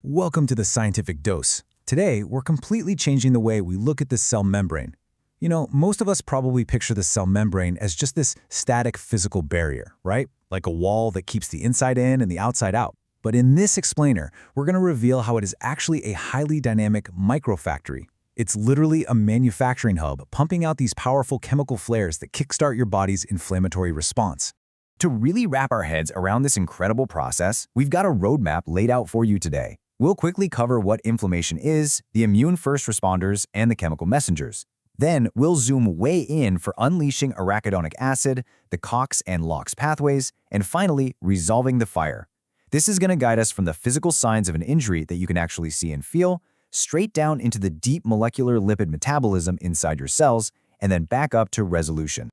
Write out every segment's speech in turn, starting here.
Welcome to the Scientific Dose. Today, we're completely changing the way we look at the cell membrane. Most of us probably picture the cell membrane as just this static physical barrier, right? Like a wall that keeps the inside in and the outside out. But in this explainer, we're going to reveal how it is actually a highly dynamic microfactory. It's literally a manufacturing hub pumping out these powerful chemical flares that kickstart your body's inflammatory response. To really wrap our heads around this incredible process, we've got a roadmap laid out for you today. We'll quickly cover what inflammation is, the immune first responders, and the chemical messengers. Then we'll zoom way in for unleashing arachidonic acid, the COX and LOX pathways, and finally, resolving the fire. This is going to guide us from the physical signs of an injury that you can actually see and feel, straight down into the deep molecular lipid metabolism inside your cells, and then back up to resolution.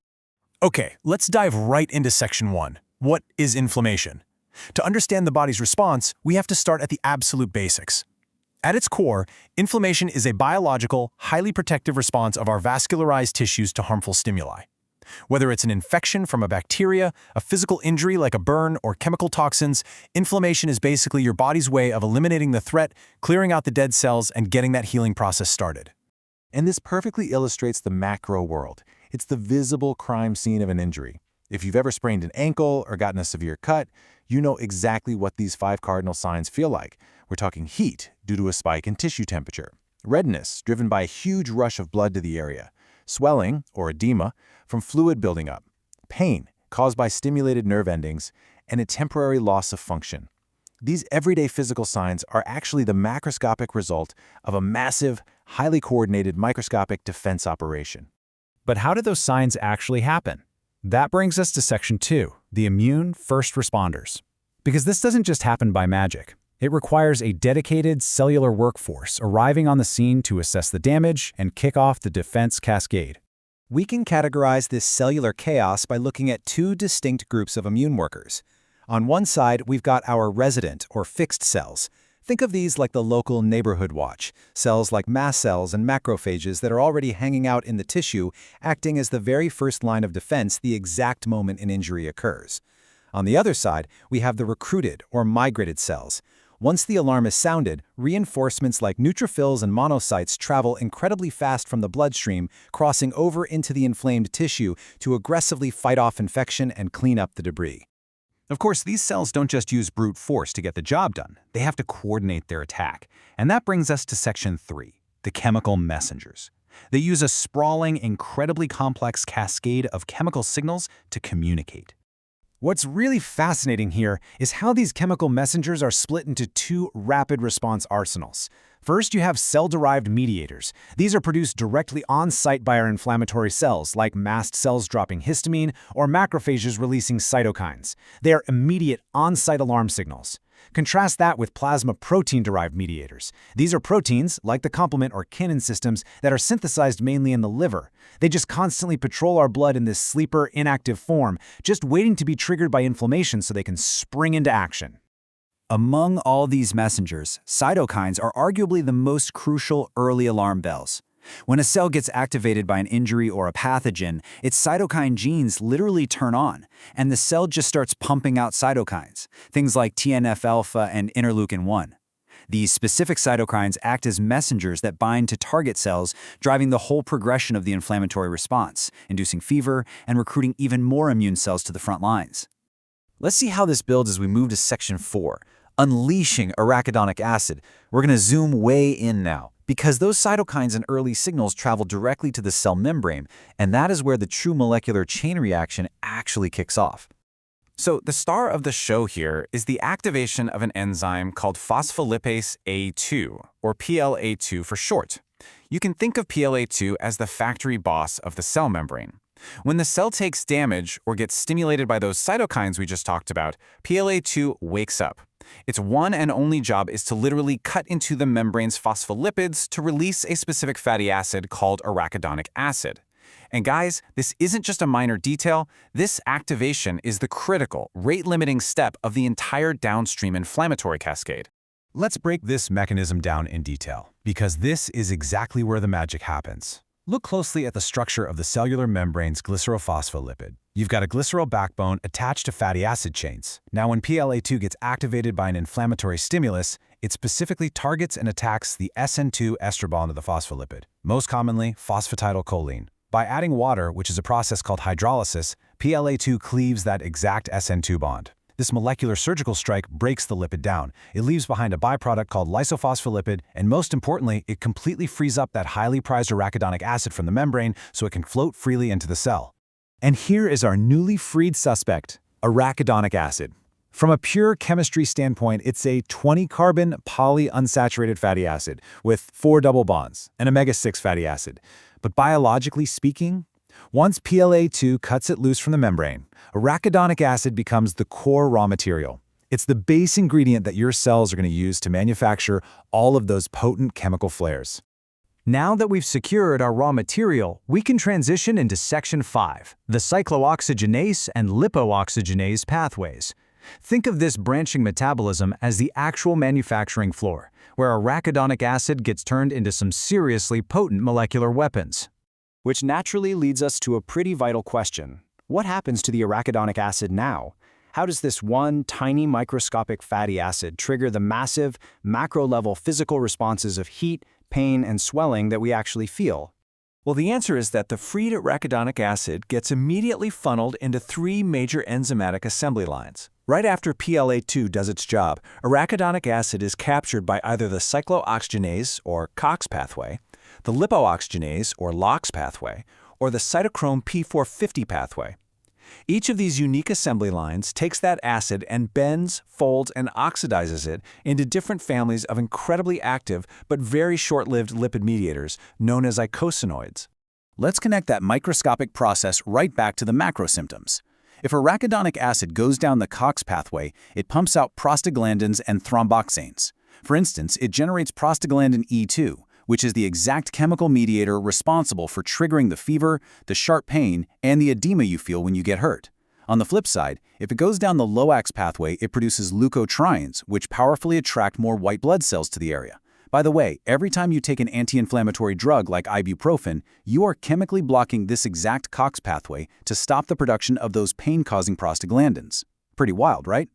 Okay, let's dive right into Section 1. What is inflammation? To understand the body's response, we have to start at the absolute basics. At its core, inflammation is a biological, highly protective response of our vascularized tissues to harmful stimuli. Whether it's an infection from a bacteria, a physical injury like a burn, or chemical toxins, inflammation is basically your body's way of eliminating the threat, clearing out the dead cells, and getting that healing process started. And this perfectly illustrates the macro world. It's the visible crime scene of an injury. If you've ever sprained an ankle or gotten a severe cut, you know exactly what these 5 cardinal signs feel like. We're talking heat due to a spike in tissue temperature, redness driven by a huge rush of blood to the area, swelling or edema from fluid building up, pain caused by stimulated nerve endings, and a temporary loss of function. These everyday physical signs are actually the macroscopic result of a massive, highly coordinated microscopic defense operation. But how do those signs actually happen? That brings us to Section 2, the immune first responders. Because this doesn't just happen by magic. It requires a dedicated cellular workforce arriving on the scene to assess the damage and kick off the defense cascade. We can categorize this cellular chaos by looking at 2 distinct groups of immune workers. On one side, we've got our resident or fixed cells. Think of these like the local neighborhood watch, cells like mast cells and macrophages that are already hanging out in the tissue, acting as the very first line of defense the exact moment an injury occurs. On the other side, we have the recruited or migrated cells. Once the alarm is sounded, reinforcements like neutrophils and monocytes travel incredibly fast from the bloodstream, crossing over into the inflamed tissue to aggressively fight off infection and clean up the debris. Of course, these cells don't just use brute force to get the job done. They have to coordinate their attack. And that brings us to Section 3, the chemical messengers. They use a sprawling, incredibly complex cascade of chemical signals to communicate. What's really fascinating here is how these chemical messengers are split into 2 rapid response arsenals. First, you have cell-derived mediators. These are produced directly on-site by our inflammatory cells, like mast cells dropping histamine or macrophages releasing cytokines. They are immediate on-site alarm signals. Contrast that with plasma protein-derived mediators. These are proteins, like the complement or kinase systems, that are synthesized mainly in the liver. They just constantly patrol our blood in this sleeper, inactive form, just waiting to be triggered by inflammation so they can spring into action. Among all these messengers, cytokines are arguably the most crucial early alarm bells. When a cell gets activated by an injury or a pathogen, its cytokine genes literally turn on, and the cell just starts pumping out cytokines, things like TNF-alpha and interleukin-1. These specific cytokines act as messengers that bind to target cells, driving the whole progression of the inflammatory response, inducing fever and recruiting even more immune cells to the front lines. Let's see how this builds as we move to Section 4, unleashing arachidonic acid. We're going to zoom way in now, because those cytokines and early signals travel directly to the cell membrane, and that is where the true molecular chain reaction actually kicks off. So the star of the show here is the activation of an enzyme called phospholipase A2, or PLA2 for short. You can think of PLA2 as the factory boss of the cell membrane. When the cell takes damage or gets stimulated by those cytokines we just talked about, PLA2 wakes up. Its one and only job is to literally cut into the membrane's phospholipids to release a specific fatty acid called arachidonic acid. And guys, this isn't just a minor detail. This activation is the critical, rate-limiting step of the entire downstream inflammatory cascade. Let's break this mechanism down in detail, because this is exactly where the magic happens. Look closely at the structure of the cellular membrane's glycerophospholipid. You've got a glycerol backbone attached to fatty acid chains. Now, when PLA2 gets activated by an inflammatory stimulus, It specifically targets and attacks the SN2 ester bond of the phospholipid, most commonly phosphatidylcholine. By adding water, which is a process called hydrolysis, PLA2 cleaves that exact SN2 bond. This molecular surgical strike breaks the lipid down. It leaves behind a byproduct called lysophospholipid, and most importantly, it completely frees up that highly prized arachidonic acid from the membrane so it can float freely into the cell. And here is our newly freed suspect, arachidonic acid. From a pure chemistry standpoint, it's a 20-carbon polyunsaturated fatty acid with 4 double bonds, an omega-6 fatty acid. But biologically speaking, once PLA2 cuts it loose from the membrane, arachidonic acid becomes the core raw material. It's the base ingredient that your cells are going to use to manufacture all of those potent chemical flares. Now that we've secured our raw material, we can transition into Section 5, the cyclooxygenase and lipooxygenase pathways. Think of this branching metabolism as the actual manufacturing floor, where arachidonic acid gets turned into some seriously potent molecular weapons. Which naturally leads us to a pretty vital question. What happens to the arachidonic acid now? How does this one tiny microscopic fatty acid trigger the massive, macro-level physical responses of heat, pain, and swelling that we actually feel? Well, the answer is that the freed arachidonic acid gets immediately funneled into 3 major enzymatic assembly lines. Right after PLA2 does its job, arachidonic acid is captured by either the cyclooxygenase, or COX pathway, the lipooxygenase, or LOX pathway, or the cytochrome P450 pathway. Each of these unique assembly lines takes that acid and bends, folds, and oxidizes it into different families of incredibly active but very short-lived lipid mediators known as eicosanoids. Let's connect that microscopic process right back to the macro symptoms. If arachidonic acid goes down the COX pathway, it pumps out prostaglandins and thromboxanes. For instance, it generates prostaglandin E2, which is the exact chemical mediator responsible for triggering the fever, the sharp pain, and the edema you feel when you get hurt. On the flip side, if it goes down the LOAX pathway, it produces leukotrienes, which powerfully attract more white blood cells to the area. By the way, every time you take an anti-inflammatory drug like ibuprofen, you are chemically blocking this exact COX pathway to stop the production of those pain-causing prostaglandins. Pretty wild, right?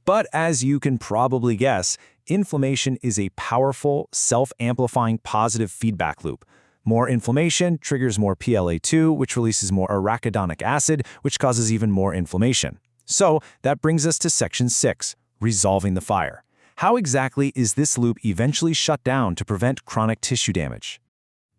But as you can probably guess, inflammation is a powerful, self-amplifying positive feedback loop. More inflammation triggers more PLA2, which releases more arachidonic acid, which causes even more inflammation. So that brings us to Section 6, resolving the fire. How exactly is this loop eventually shut down to prevent chronic tissue damage?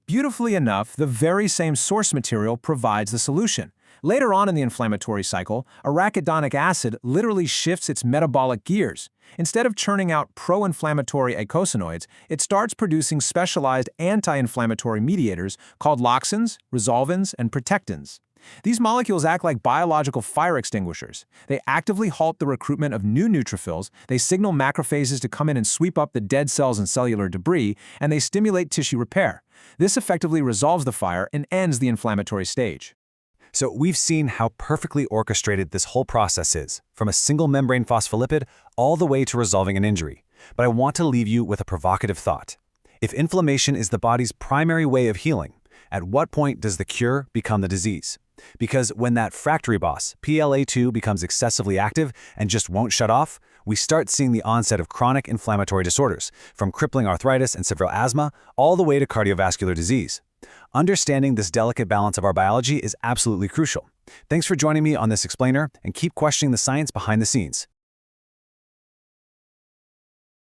Beautifully enough, the very same source material provides the solution. Later on in the inflammatory cycle, arachidonic acid literally shifts its metabolic gears. Instead of churning out pro-inflammatory eicosanoids, it starts producing specialized anti-inflammatory mediators called loxins, resolvins, and protectins. These molecules act like biological fire extinguishers. They actively halt the recruitment of new neutrophils, they signal macrophages to come in and sweep up the dead cells and cellular debris, and they stimulate tissue repair. This effectively resolves the fire and ends the inflammatory stage. So we've seen how perfectly orchestrated this whole process is, from a single membrane phospholipid all the way to resolving an injury. But I want to leave you with a provocative thought. If inflammation is the body's primary way of healing, at what point does the cure become the disease? Because when that factory boss, PLA2, becomes excessively active and just won't shut off, we start seeing the onset of chronic inflammatory disorders, from crippling arthritis and severe asthma all the way to cardiovascular disease. Understanding this delicate balance of our biology is absolutely crucial. Thanks for joining me on this explainer, and keep questioning the science behind the scenes.